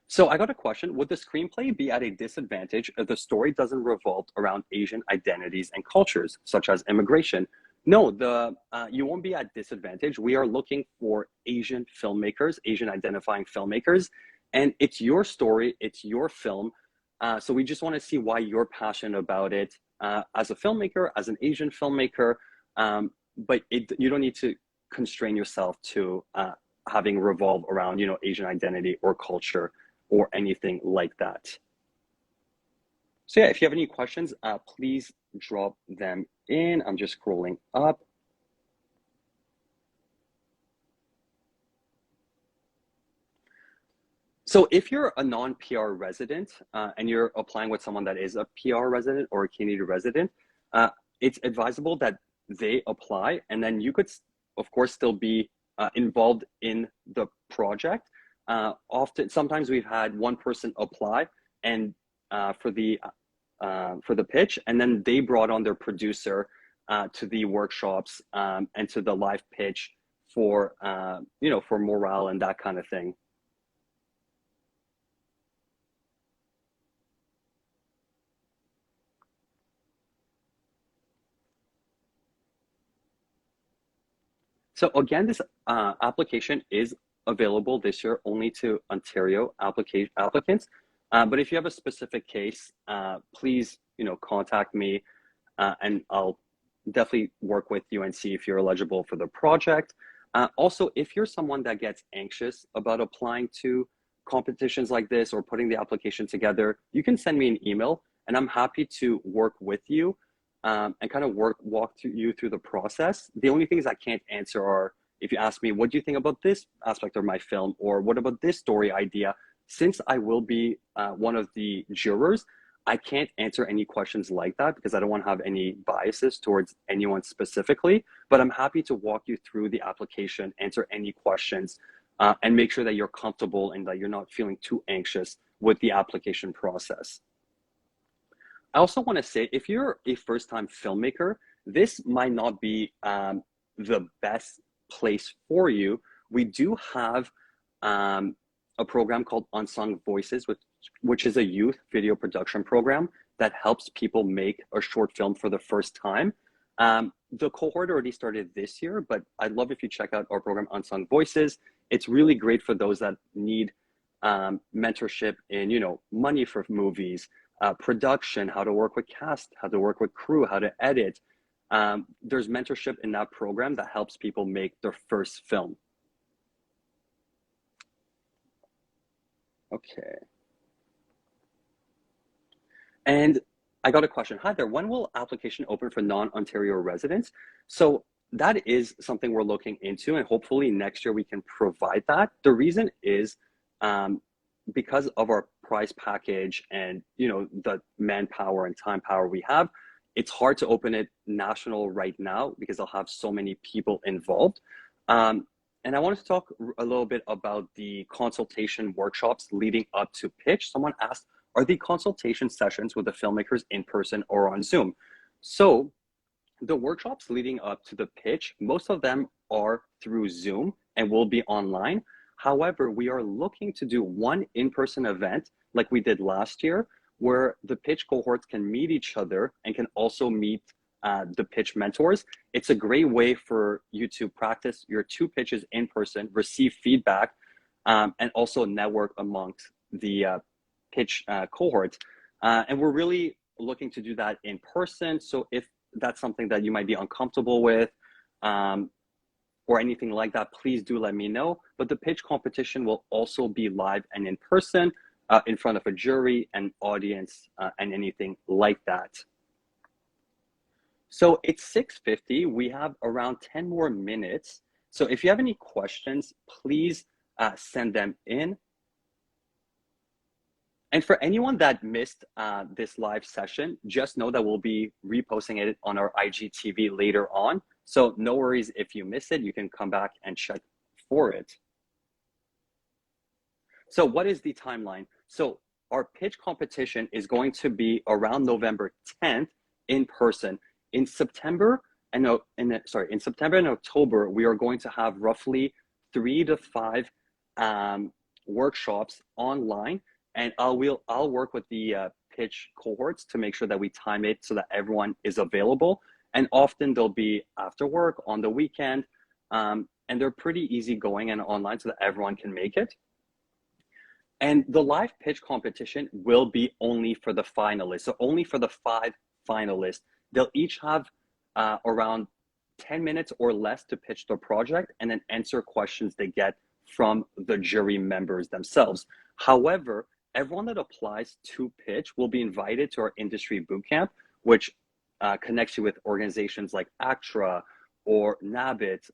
So I got a question. Would the screenplay be at a disadvantage if the story doesn't revolve around Asian identities and cultures, such as immigration? No, you won't be at disadvantage. We are looking for Asian filmmakers, Asian identifying filmmakers, and it's your story, it's your film. So we just want to see why you're passionate about it as a filmmaker, as an Asian filmmaker, but you don't need to constrain yourself to having revolve around, Asian identity or culture or anything like that. So yeah, if you have any questions, please drop them in. I'm just scrolling up. So if you're a non-PR resident and you're applying with someone that is a PR resident or a Canadian resident, it's advisable that they apply, and then you could, of course, still be involved in the project. Sometimes we've had one person apply and for the pitch, and then they brought on their producer to the workshops and to the live pitch for for morale and that kind of thing. So again, this application is available this year only to Ontario applicants. But if you have a specific case, please, contact me and I'll definitely work with you and see if you're eligible for the project. Also, if you're someone that gets anxious about applying to competitions like this or putting the application together, you can send me an email and I'm happy to work with you and kind of walk you through the process. The only things I can't answer are if you ask me, what do you think about this aspect of my film? Or what about this story idea? Since I will be one of the jurors, I can't answer any questions like that because I don't want to have any biases towards anyone specifically, but I'm happy to walk you through the application, answer any questions, and make sure that you're comfortable and that you're not feeling too anxious with the application process. I also want to say, if you're a first-time filmmaker, this might not be the best place for you. We do have a program called Unsung Voices, which is a youth video production program that helps people make a short film for the first time. The cohort already started this year, but I'd love if you check out our program, Unsung Voices. It's really great for those that need mentorship in, money for movies, production, how to work with cast, how to work with crew, how to edit. There's mentorship in that program that helps people make their first film. Okay. And I got a question. Hi there, when will application open for non-Ontario residents? So that is something we're looking into, and hopefully next year we can provide that. The reason is because of our price package and the manpower and time power we have, it's hard to open it national right now because I'll have so many people involved. And I wanted to talk a little bit about the consultation workshops leading up to pitch. Someone asked, are the consultation sessions with the filmmakers in person or on Zoom? So the workshops leading up to the pitch, most of them are through Zoom and will be online. However, we are looking to do one in-person event like we did last year, where the pitch cohorts can meet each other and can also meet the pitch mentors. It's a great way for you to practice your 2 pitches in person, receive feedback, and also network amongst the pitch cohorts. And we're really looking to do that in person. So if that's something that you might be uncomfortable with or anything like that, please do let me know. But the pitch competition will also be live and in person in front of a jury and audience and anything like that. So it's 6:50. We have around 10 more minutes. So if you have any questions, please send them in. And for anyone that missed this live session, just know that we'll be reposting it on our IGTV later on. So no worries if you miss it, you can come back and check for it. So what is the timeline? So our pitch competition is going to be around November 10th in person. In September and October, we are going to have roughly 3 to 5 workshops online, and I'll work with the pitch cohorts to make sure that we time it so that everyone is available. And often they'll be after work on the weekend, and they're pretty easygoing and online so that everyone can make it. And the live pitch competition will be only for the finalists, so only for the 5 finalists. They'll each have around 10 minutes or less to pitch their project and then answer questions they get from the jury members themselves. However, everyone that applies to pitch will be invited to our industry bootcamp, which connects you with organizations like ACTRA or NABIT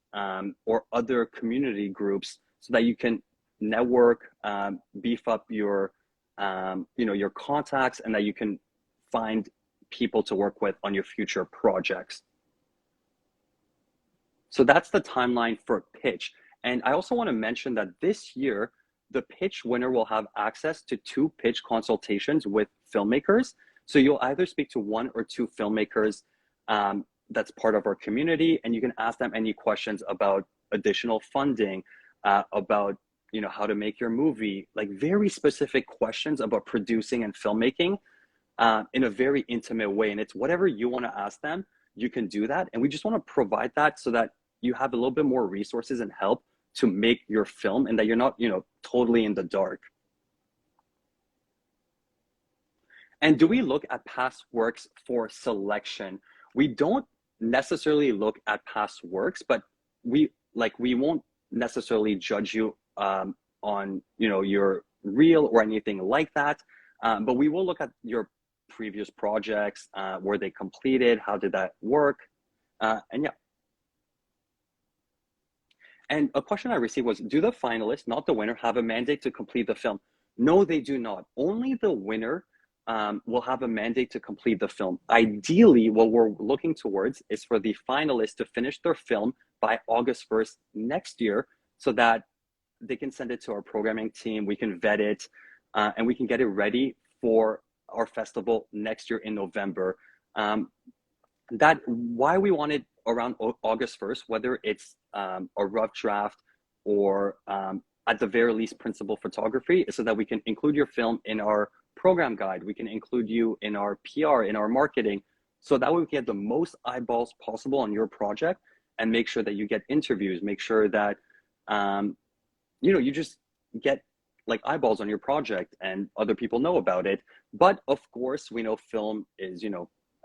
or other community groups so that you can network, beef up your, your contacts, and that you can find people to work with on your future projects. So that's the timeline for pitch. And I also want to mention that this year, the pitch winner will have access to 2 pitch consultations with filmmakers. So you'll either speak to 1 or 2 filmmakers that's part of our community, and you can ask them any questions about additional funding, about how to make your movie, like very specific questions about producing and filmmaking in a very intimate way. And it's whatever you want to ask them, you can do that. And we just want to provide that so that you have a little bit more resources and help to make your film, and that you're not, totally in the dark. And do we look at past works for selection? We don't necessarily look at past works, but we won't necessarily judge you on your reel or anything like that, but we will look at your previous projects, were they completed, how did that work, and yeah. And a question I received was, do the finalists, not the winner, have a mandate to complete the film? No, they do not. Only the winner will have a mandate to complete the film. Ideally, what we're looking towards is for the finalists to finish their film by August 1st next year, so that they can send it to our programming team, we can vet it, and we can get it ready for our festival next year in November. That why we wanted around August 1st, whether it's a rough draft or at the very least principal photography, is so that we can include your film in our program guide, we can include you in our PR, in our marketing, so that way we can get the most eyeballs possible on your project and make sure that you get interviews, make sure that you just get like eyeballs on your project and other people know about it. But of course, we know film is,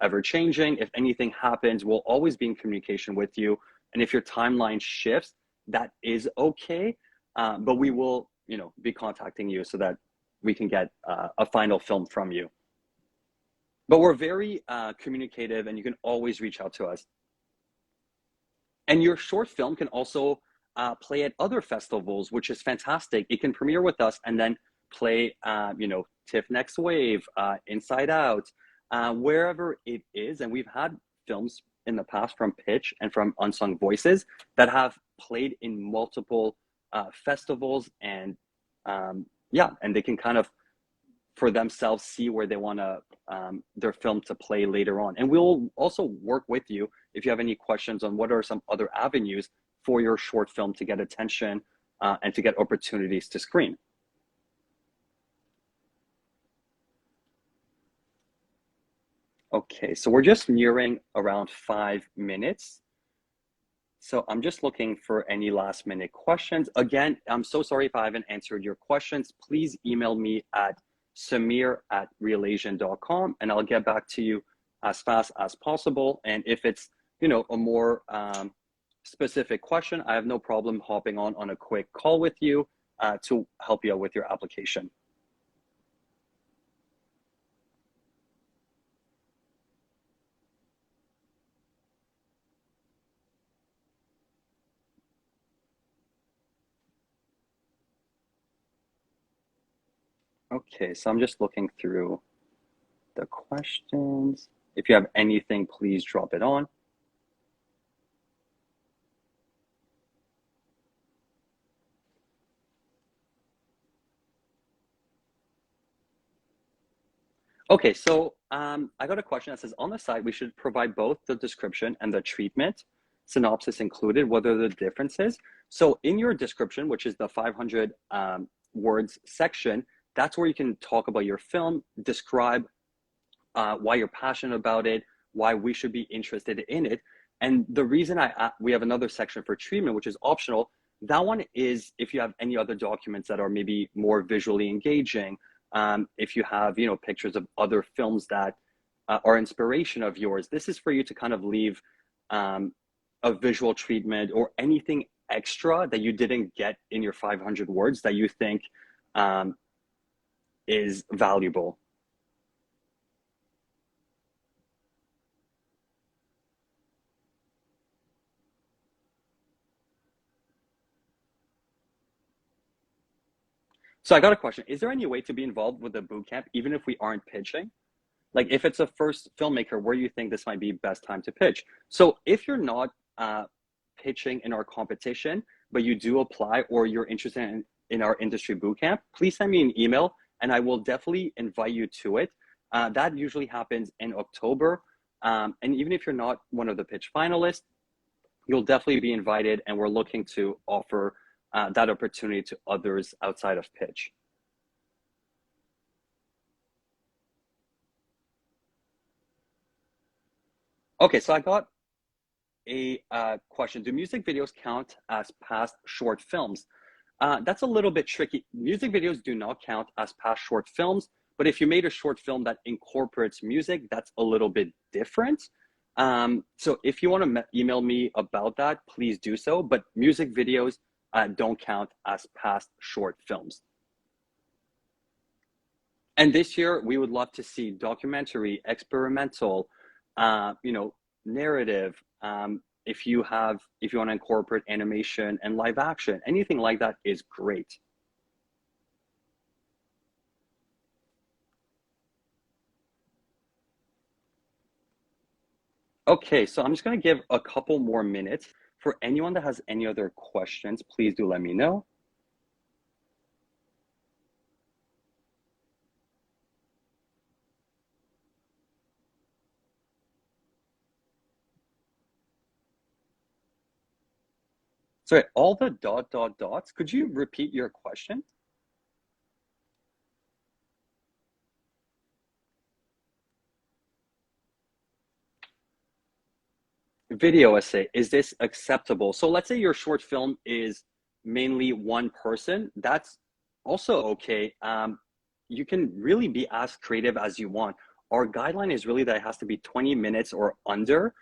ever changing. If anything happens, we'll always be in communication with you. And if your timeline shifts, that is okay. But we will, be contacting you so that we can get a final film from you. But we're very communicative, and you can always reach out to us. And your short film can also play at other festivals, which is fantastic. It can premiere with us and then play, TIFF Next Wave, Inside Out, wherever it is. And we've had films in the past from Pitch and from Unsung Voices that have played in multiple festivals, and and they can kind of for themselves see where they want to their film to play later on. And we'll also work with you if you have any questions on what are some other avenues for your short film to get attention and to get opportunities to screen. Okay, so we're just nearing around 5 minutes. So I'm just looking for any last minute questions. Again, I'm so sorry if I haven't answered your questions. Please email me at samir@realasian.com, and I'll get back to you as fast as possible. And if it's, a more specific question, I have no problem hopping on a quick call with you to help you out with your application. Okay, so I'm just looking through the questions. If you have anything, please drop it on. Okay, so I got a question that says, on the site, we should provide both the description and the treatment synopsis included. What are the differences? So in your description, which is the 500 words section, that's where you can talk about your film, describe why you're passionate about it, why we should be interested in it. And the reason we have another section for treatment, which is optional, that one is if you have any other documents that are maybe more visually engaging, if you have, pictures of other films that are inspiration of yours, this is for you to kind of leave a visual treatment or anything extra that you didn't get in your 500 words that you think is valuable. So I got a question. Is there any way to be involved with the bootcamp, even if we aren't pitching? Like if it's a first filmmaker, where you think this might be best time to pitch? So if you're not pitching in our competition, but you do apply or you're interested in our industry bootcamp, please send me an email and I will definitely invite you to it. That usually happens in October. And even if you're not one of the pitch finalists, you'll definitely be invited, and we're looking to offer that opportunity to others outside of pitch. Okay, so I got a question. Do music videos count as past short films? That's a little bit tricky. Music videos do not count as past short films, but if you made a short film that incorporates music, that's a little bit different. So if you want to email me about that, please do so. But music videos don't count as past short films. And this year, we would love to see documentary, experimental, narrative. If you want to incorporate animation and live action, anything like that is great. Okay, so I'm just going to give a couple more minutes. For anyone that has any other questions, please do let me know. Sorry, all the dots, could you repeat your question? Video essay, is this acceptable? So let's say your short film is mainly one person, that's also okay. You can really be as creative as you want. Our guideline is really that it has to be 20 minutes or under.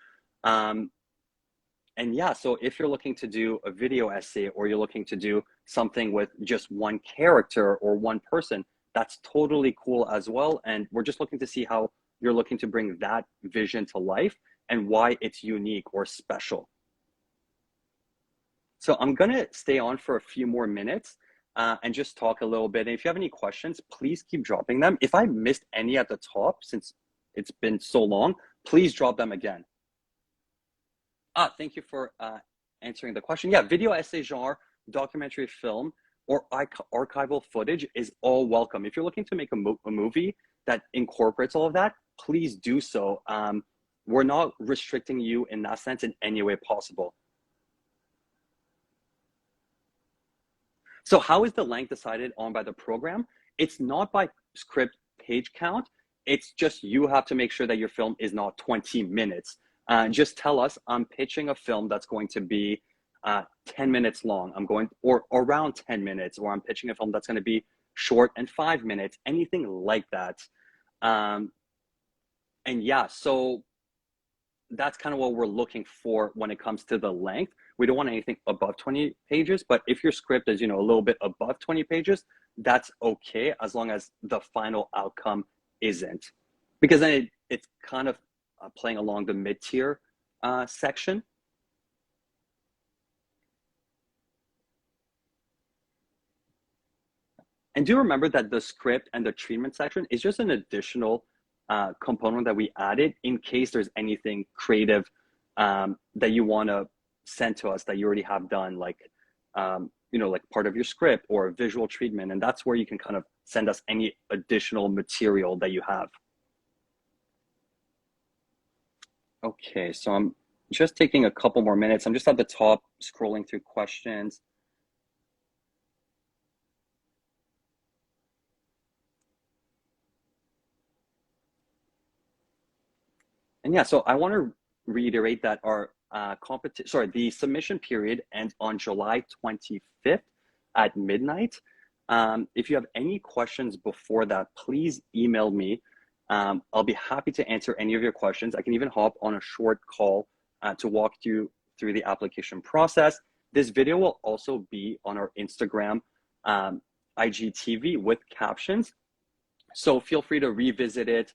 And yeah, so if you're looking to do a video essay or you're looking to do something with just one character or one person, that's totally cool as well. And we're just looking to see how you're looking to bring that vision to life and why it's unique or special. So I'm gonna stay on for a few more minutes and just talk a little bit. And if you have any questions, please keep dropping them. If I missed any at the top, since it's been so long, please drop them again. Thank you for answering the question. Yeah, video essay genre, documentary film, or archival footage is all welcome. If you're looking to make a movie that incorporates all of that, please do so. We're not restricting you in that sense in any way possible. So how is the length decided on by the program? It's not by script page count. It's just you have to make sure that your film is not 20 minutes. Just tell us, I'm pitching a film that's going to be 10 minutes long. or around 10 minutes, or I'm pitching a film that's going to be short and 5 minutes, anything like that. And yeah, so that's kind of what we're looking for when it comes to the length. We don't want anything above 20 pages, but if your script is, a little bit above 20 pages, that's okay, as long as the final outcome isn't. Because then it's kind of playing along the mid-tier section. And do remember that the script and the treatment section is just an additional component that we added in case there's anything creative that you want to send to us that you already have done, like like part of your script or visual treatment. And that's where you can kind of send us any additional material that you have. Okay, so I'm just taking a couple more minutes. I'm just at the top scrolling through questions. And yeah, so I want to reiterate that our the submission period ends on July 25th at midnight. If you have any questions before that, please email me. I'll be happy to answer any of your questions. I can even hop on a short call to walk you through the application process. This video will also be on our Instagram IGTV with captions. So feel free to revisit it.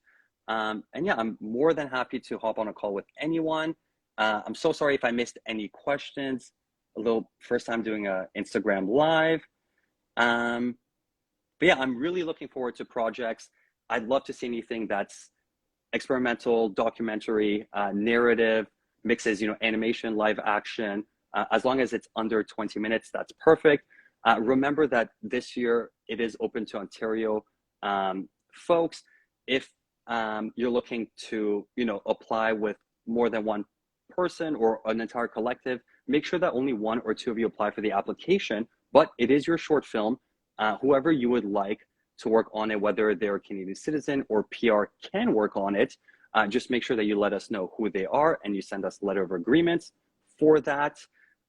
And yeah, I'm more than happy to hop on a call with anyone. I'm so sorry if I missed any questions. A little first time doing a Instagram live. But yeah, I'm really looking forward to projects. I'd love to see anything that's experimental, documentary, narrative, mixes, animation, live action. As long as it's under 20 minutes, that's perfect. Remember that this year it is open to Ontario folks. If you're looking to, apply with more than one person or an entire collective, make sure that only one or two of you apply for the application, but it is your short film. Whoever you would like to work on it, whether they're a Canadian citizen or PR can work on it, just make sure that you let us know who they are and you send us letter of agreements for that.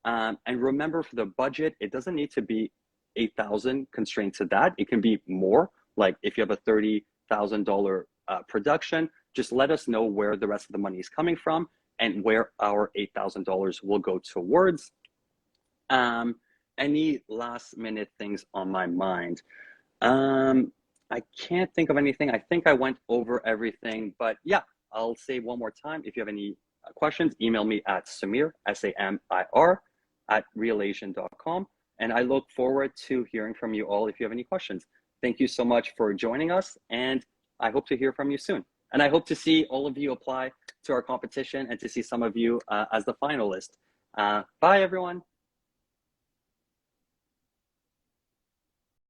And remember, for the budget, it doesn't need to be $8,000 constrained to that. It can be more. Like if you have a $30,000 production, just let us know where the rest of the money is coming from and where our $8,000 will go towards. Any last minute things on my mind? I can't think of anything. I think I went over everything, but yeah, I'll say one more time. If you have any questions, email me at Samir, SAMIR, @realasian.com. And I look forward to hearing from you all if you have any questions. Thank you so much for joining us, and I hope to hear from you soon. And I hope to see all of you apply to our competition and to see some of you as the finalist. Bye, everyone.